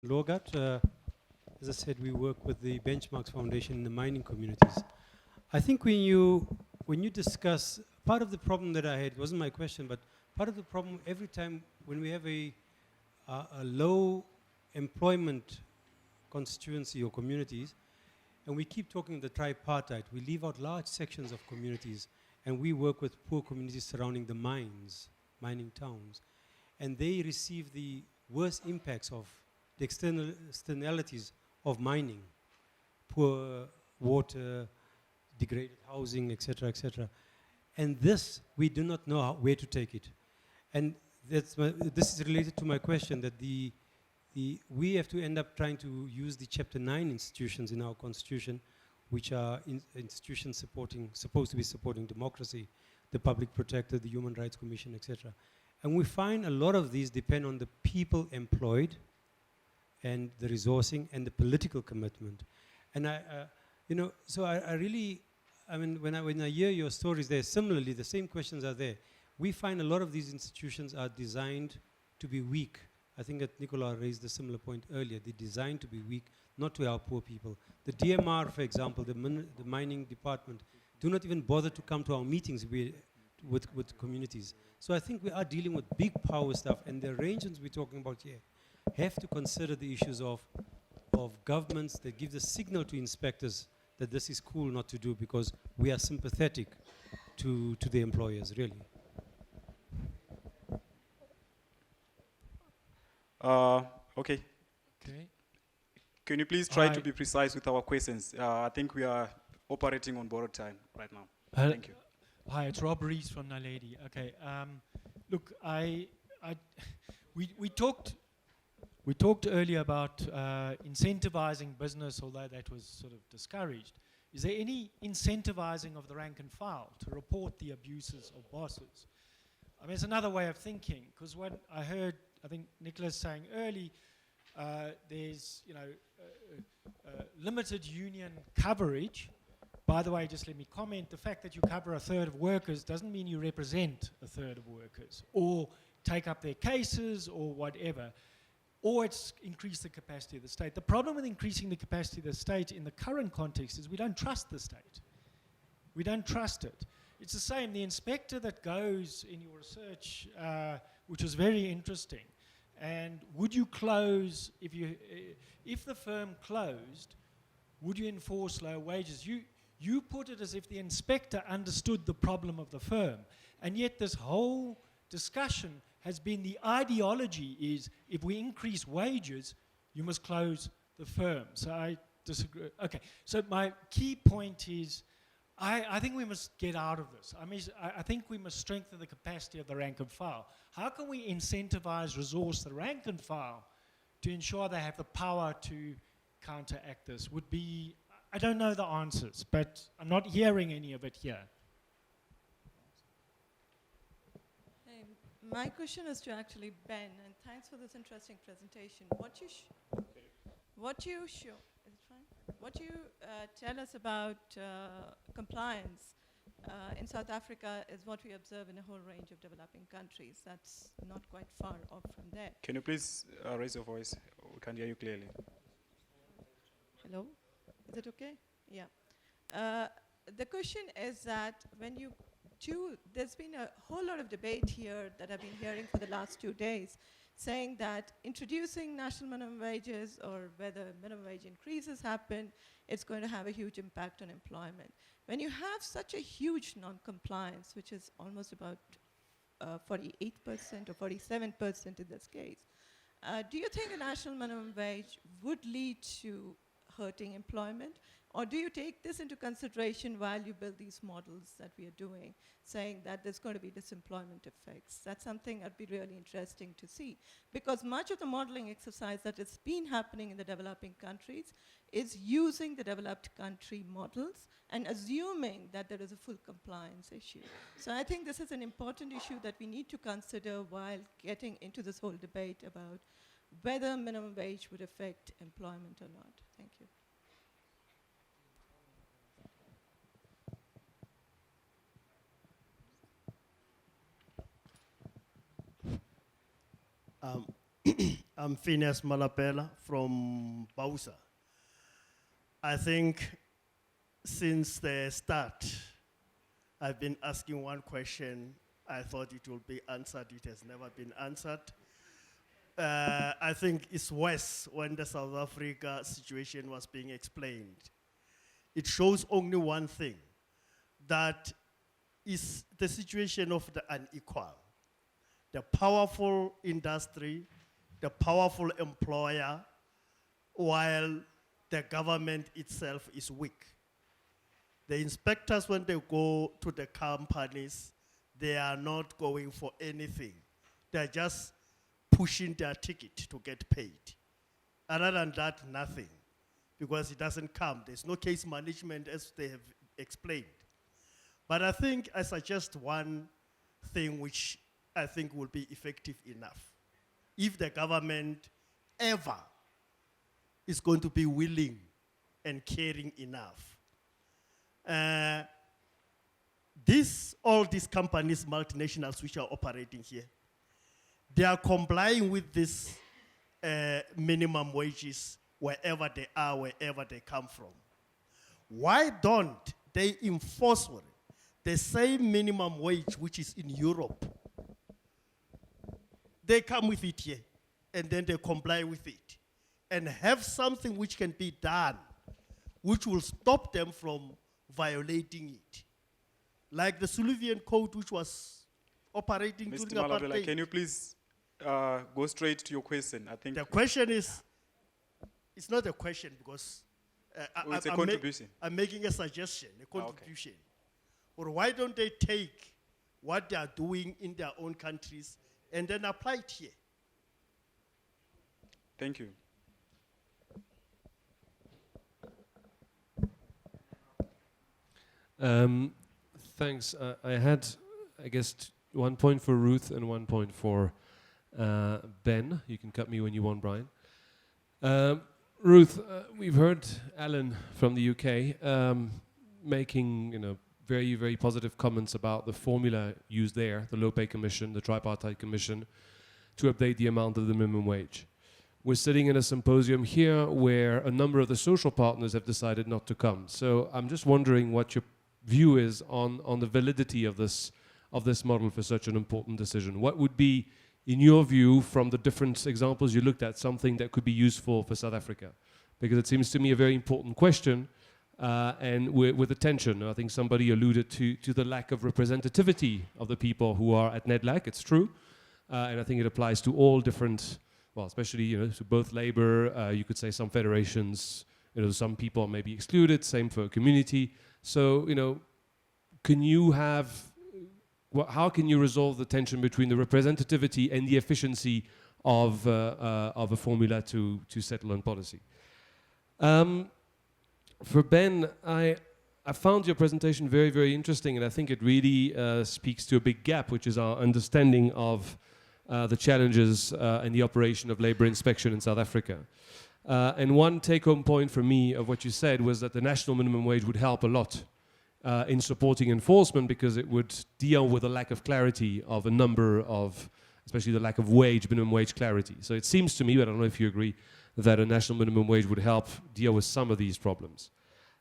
Logat. As I said, we work with the Benchmarks Foundation in the mining communities. I think when you discuss, part of the problem that I had, wasn't my question, but part of the problem every time when we have a low employment constituency or communities, and we keep talking the tripartite, we leave out large sections of communities, and we work with poor communities surrounding the mines, mining towns, and they receive the worst impacts of the externalities of mining, poor water, degraded housing, etc., etc. And this, we do not know where to take it. And this is related to my question that we have to end up trying to use the Chapter 9 institutions in our constitution, which are institutions supposed to be supporting democracy, the Public Protector, the Human Rights Commission, etc. And we find a lot of these depend on the people employed and the resourcing and the political commitment. And so I really, I mean, when I hear your stories there, similarly, the same questions are there. We find a lot of these institutions are designed to be weak. I think that Nicola raised a similar point earlier. They're designed to be weak, not to help poor people. The DMR, for example, the mining department, do not even bother to come to our meetings with communities. So I think we are dealing with big power stuff, and the arrangements we're talking about here have to consider the issues of governments that give the signal to inspectors that this is cool not to do because we are sympathetic to the employers, really. Okay. Okay. Can you please try to be precise with our questions? I think we are operating on borrowed time right now. Thank you. Hi, it's Rob Rees from Naledi. Okay. Look, we talked earlier about incentivizing business, although that was sort of discouraged. Is there any incentivizing of the rank and file to report the abuses of bosses? I mean, it's another way of thinking, because what I heard, I think Nicholas saying early, there's limited union coverage. By the way, just let me comment, the fact that you cover a third of workers doesn't mean you represent a third of workers or take up their cases or whatever, or it's increased the capacity of the state. The problem with increasing the capacity of the state in the current context is we don't trust the state. We don't trust it. It's the same, the inspector that goes in your research, which was very interesting, and would you close, if the firm closed, would you enforce low wages? You put it as if the inspector understood the problem of the firm, and yet this whole discussion has been the ideology is if we increase wages, you must close the firm. So I disagree. Okay, so my key point is I think we must get out of this. I think we must strengthen the capacity of the rank and file. How can we incentivize, resource the rank and file to ensure they have the power to counteract this? Would be, I don't know the answers, but I'm not hearing any of it here. My question is to actually Ben, and thanks for this interesting presentation. What you tell us about compliance in South Africa is what we observe in a whole range of developing countries. That's not quite far off from there. Can you please raise your voice? We can hear you clearly. Hello? Is it okay? Yeah. The question is that there's been a whole lot of debate here that I've been hearing for the last 2 days, saying that introducing national minimum wages or whether minimum wage increases happen, it's going to have a huge impact on employment. When you have such a huge non-compliance, which is almost about 48% or 47% in this case, do you think a national minimum wage would lead to hurting employment? Or do you take this into consideration while you build these models that we are doing, saying that there's going to be disemployment effects? That's something I'd be really interesting to see. Because much of the modeling exercise that has been happening in the developing countries is using the developed country models and assuming that there is a full compliance issue. So I think this is an important issue that we need to consider while getting into this whole debate about whether minimum wage would affect employment or not. Thank you. I'm Phineas Malapela from Bausa. I think since the start, I've been asking one question. I thought it will be answered. It has never been answered. I think it's worse when the South Africa situation was being explained. It shows only one thing, that is the situation of the unequal. The powerful industry, the powerful employer, while the government itself is weak. The inspectors, when they go to the companies, they are not going for anything. They're just pushing their ticket to get paid. Other than that, nothing, because it doesn't come. There's no case management, as they have explained. But I think I suggest one thing which I think will be effective enough. If the government ever is going to be willing and caring enough. All these companies, multinationals which are operating here, they are complying with this minimum wages wherever they are, wherever they come from. Why don't they enforce the same minimum wage which is in Europe? They come with it here, and then they comply with it, and have something which can be done, which will stop them from violating it. Like the Suluvian Code, which was operating Mr. during Malapela, apartheid. can you please go straight to your question? I think The question is, it's not a question because it's a contribution. I'm making a suggestion, a Okay. contribution. Or why don't they take what they are doing in their own countries and then apply it here? Thank you. Thanks. I had, I guess, 1 point for Ruth and 1 point for Ben. You can cut me when you want, Brian. Ruth, we've heard Alan from the UK making, very, very positive comments about the formula used there, the Low Pay Commission, the Tripartite Commission, to update the amount of the minimum wage. We're sitting in a symposium here where a number of the social partners have decided not to come. So I'm just wondering what your view is on the validity of this model for such an important decision. What would be, in your view, from the different examples you looked at, something that could be useful for South Africa? Because it seems to me a very important question, and with attention. I think somebody alluded to the lack of representativity of the people who are at NEDLAC. It's true, and I think it applies to all different, well, especially to both labor. You could say some federations, some people may be excluded. Same for community. So can you have? How can you resolve the tension between the representativity and the efficiency of a formula to settle on policy? For Ben, I found your presentation very, very interesting, and I think it really speaks to a big gap, which is our understanding of the challenges and the operation of labor inspection in South Africa. And one take-home point for me of what you said was that the national minimum wage would help a lot in supporting enforcement, because it would deal with the lack of clarity of a number of, especially the lack of minimum wage clarity. So it seems to me, but I don't know if you agree, that a national minimum wage would help deal with some of these problems.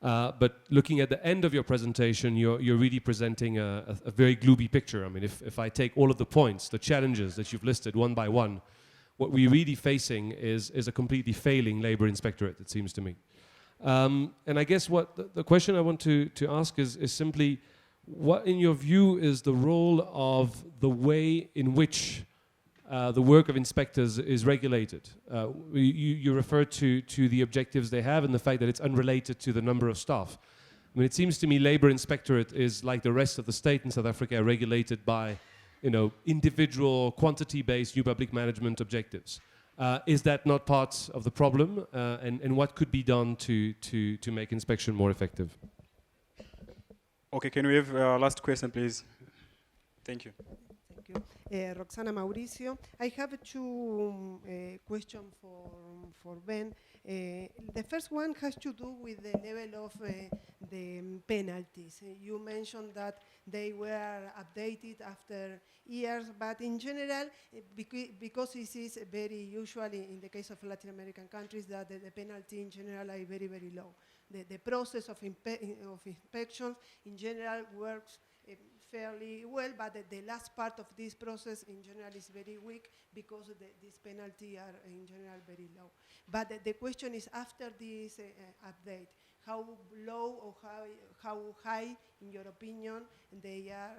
But looking at the end of your presentation, you're really presenting a very gloomy picture. I mean, if I take all of the points, the challenges that you've listed one by one, what we're really facing is a completely failing labor inspectorate, it seems to me. And I guess what the question I want to ask is simply, what in your view is the role of the way in which the work of inspectors is regulated? You referred to the objectives they have and the fact that it's unrelated to the number of staff. I mean, it seems to me labor inspectorate is like the rest of the state in South Africa, regulated by individual quantity-based new public management objectives. Is that not part of the problem? And what could be done to make inspection more effective? Okay, can we have last question, please? Thank you. Thank you. Roxana Mauricio. I have two questions for Ben. The first one has to do with the level of the penalties. You mentioned that they were updated after years, but in general, because this is very usually in the case of Latin American countries that the penalty in general are very, very low. The process of inspections in general works fairly well, but the last part of this process in general is very weak because these penalties are in general very low. But the question is, after this update, how low or how high, in your opinion, they are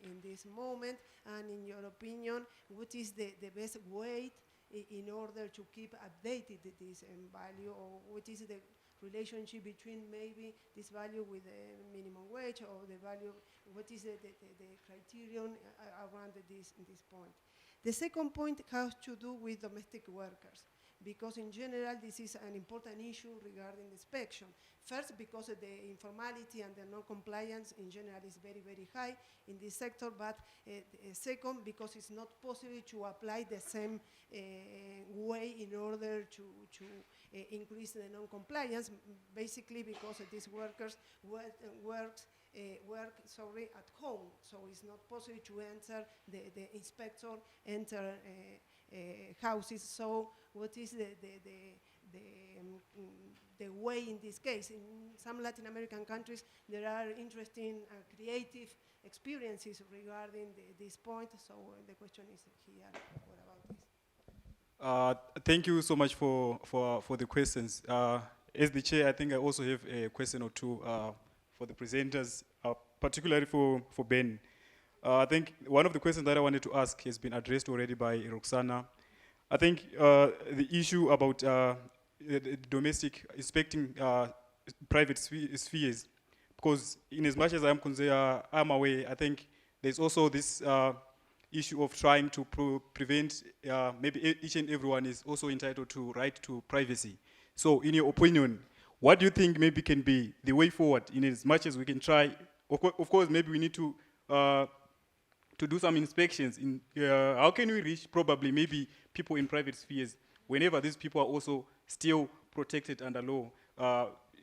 in this moment, and in your opinion, what is the best way in order to keep updated this value, or what is the relationship between maybe this value with the minimum wage, or the value, what is the criterion around this point. The second point has to do with domestic workers, because in general this is an important issue regarding inspection. First, because the informality and the non-compliance in general is very, very high in this sector, but second, because it's not possible to apply the same way in order to increase the non-compliance, basically because these workers work at home, so it's not possible to enter the inspector enter houses. So what is the way in this case? In some Latin American countries, there are interesting creative experiences regarding this point. So the question is here, what about this? Thank you so much for the questions. As the chair, I think I also have a question or two for the presenters, particularly for Ben. I think one of the questions that I wanted to ask has been addressed already by Roxana. I think the issue about the domestic inspecting private spheres, because in as much as I'm aware, I think there's also this issue of trying to prevent, maybe each and everyone is also entitled to right to privacy. So in your opinion, what do you think maybe can be the way forward, in as much as we can try, of course maybe we need to do some inspections. How can we reach probably maybe people in private spheres whenever these people are also still protected under law?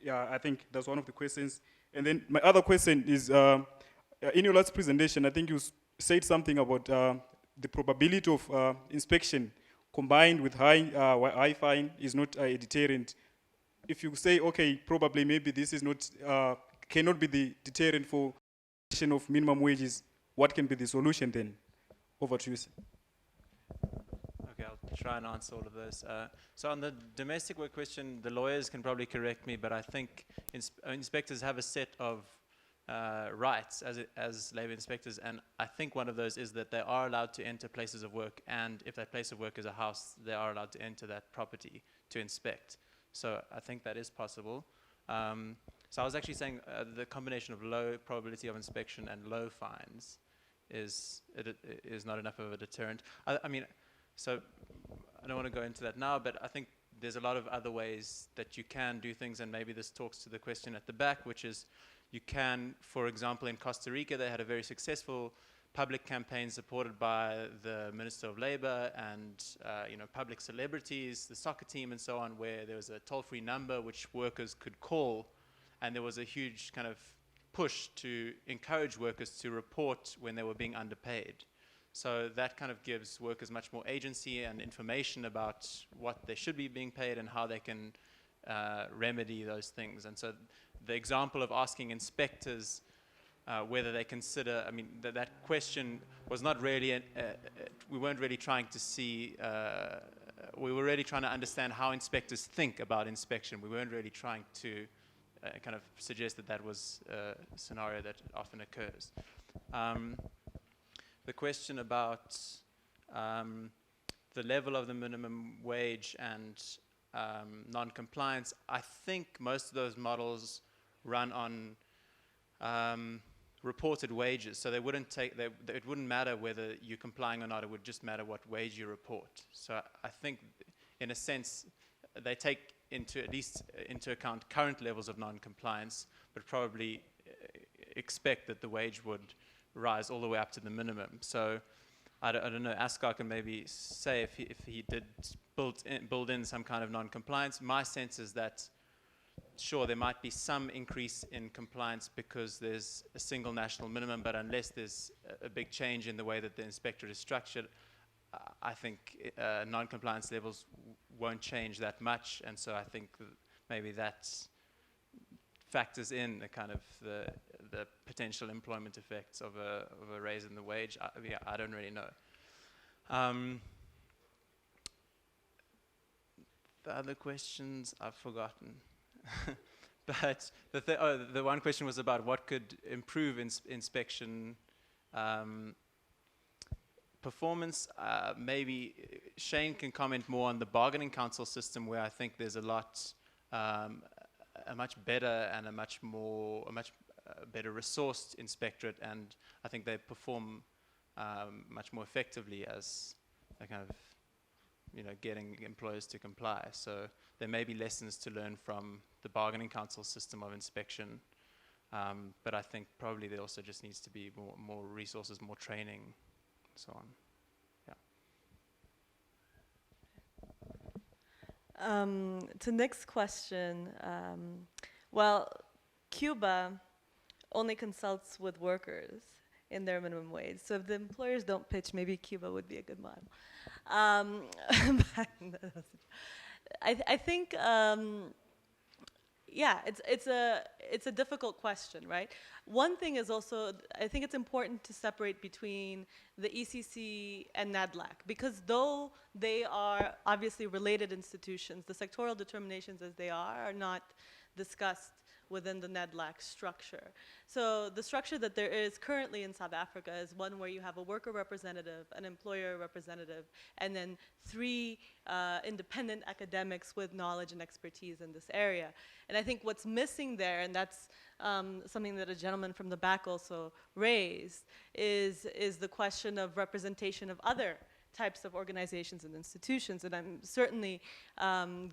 Yeah, I think that's one of the questions. And then my other question is, in your last presentation, I think you said something about the probability of inspection combined with high fine is not a deterrent. If you say, okay, probably maybe this is not, cannot be the deterrent for of minimum wages, what can be the solution then? Over to you, sir. Okay, I'll try and answer all of those. So on the domestic work question, the lawyers can probably correct me, but I think inspectors have a set of rights as labor inspectors, and I think one of those is that they are allowed to enter places of work, and if that place of work is a house, they are allowed to enter that property to inspect. So I think that is possible. So I was actually saying the combination of low probability of inspection and low fines is not enough of a deterrent. I mean, so I don't want to go into that now, but I think there's a lot of other ways that you can do things, and maybe this talks to the question at the back, which is you can, for example, in Costa Rica, they had a very successful public campaign supported by the Minister of Labor and public celebrities, the soccer team and so on, where there was a toll-free number which workers could call, and there was a huge kind of push to encourage workers to report when they were being underpaid. So that kind of gives workers much more agency and information about what they should be being paid and how they can remedy those things. And so the example of asking inspectors whether they consider, I mean, that question was not really, we weren't really trying to see, we were really trying to understand how inspectors think about inspection. We weren't really trying to kind of suggest that that was a scenario that often occurs. The question about the level of the minimum wage and non-compliance, I think most of those models run on reported wages, so they wouldn't take, it wouldn't matter whether you're complying or not, it would just matter what wage you report. So I think, in a sense, they take at least into account current levels of non-compliance, but probably expect that the wage would rise all the way up to the minimum. So I don't know, Askar can maybe say if he did build in some kind of non-compliance. My sense is that sure, there might be some increase in compliance because there's a single national minimum, but unless there's a big change in the way that the inspectorate is structured, I think non-compliance levels won't change that much, and so I think maybe that factors in the kind of the potential employment effects of a raise in the wage. I don't really know. The other questions I've forgotten. But the one question was about what could improve inspection performance. Maybe Shane can comment more on the bargaining council system, where I think there's a lot, a much better and a much better resourced inspectorate, and I think they perform much more effectively as a kind of, getting employers to comply. So there may be lessons to learn from the bargaining council system of inspection, but I think probably there also just needs to be more resources, more training, and so on. To Nick's question, well, Cuba only consults with workers in their minimum wage. So if the employers don't pitch, maybe Cuba would be a good model. I think, yeah, it's a difficult question, right? One thing is also, I think it's important to separate between the ECC and NADLAC, because though they are obviously related institutions, the sectoral determinations as they are not discussed within the NADLAC structure. So the structure that there is currently in South Africa is one where you have a worker representative, an employer representative, and then 3 independent academics with knowledge and expertise in this area. And I think what's missing there, and that's something that a gentleman from the back also raised, is the question of representation of other types of organizations and institutions. And I'm certainly,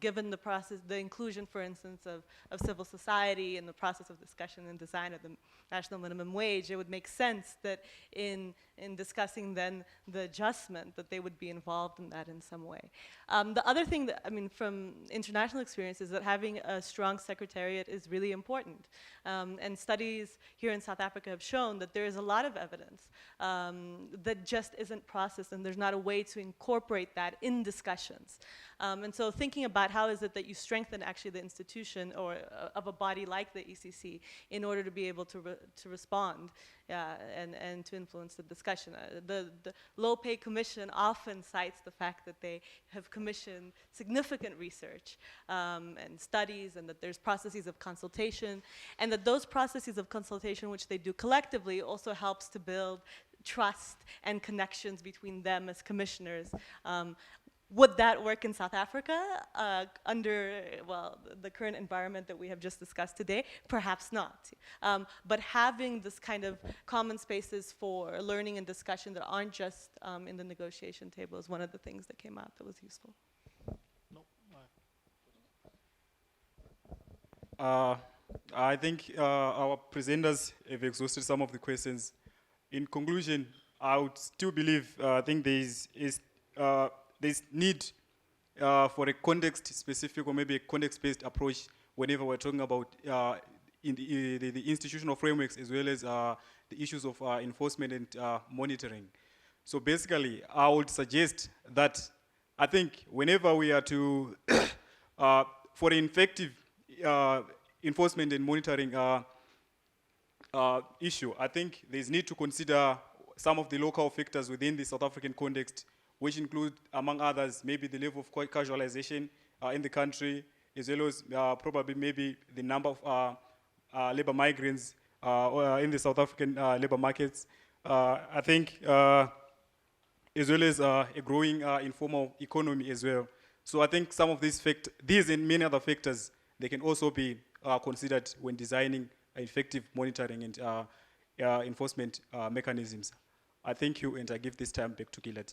given the process, the inclusion, for instance, of civil society in the process of discussion and design of the national minimum wage, it would make sense that in discussing then the adjustment, that they would be involved in that in some way. The other thing that, I mean, from international experience is that having a strong secretariat is really important. And studies here in South Africa have shown that there is a lot of evidence that just isn't processed, and there's not a way to incorporate that in discussions. And so thinking about how is it that you strengthen actually the institution or of a body like the ECC in order to be able to respond and to influence the discussion. The Low Pay Commission often cites the fact that they have commissioned significant research and studies, and that there's processes of consultation, and that those processes of consultation which they do collectively also helps to build trust and connections between them as commissioners. Would that work in South Africa under, well, the current environment that we have just discussed today? Perhaps not. But having this kind of common spaces for learning and discussion that aren't just in the negotiation table is one of the things that came out that was useful. I think our presenters have exhausted some of the questions. In conclusion, I would still believe, I think there's need for a context-specific or maybe a context-based approach whenever we're talking about in the institutional frameworks, as well as the issues of enforcement and monitoring. So basically, I would suggest that I think whenever we are to, for an effective enforcement and monitoring issue, I think there's need to consider some of the local factors within the South African context, which include, among others, maybe the level of casualization in the country, as well as probably maybe the number of labor migrants in the South African labor markets. I think, as well as a growing informal economy as well. So I think some of these and many other factors, they can also be considered when designing effective monitoring and enforcement mechanisms. I thank you, and I give this time back to Gilad.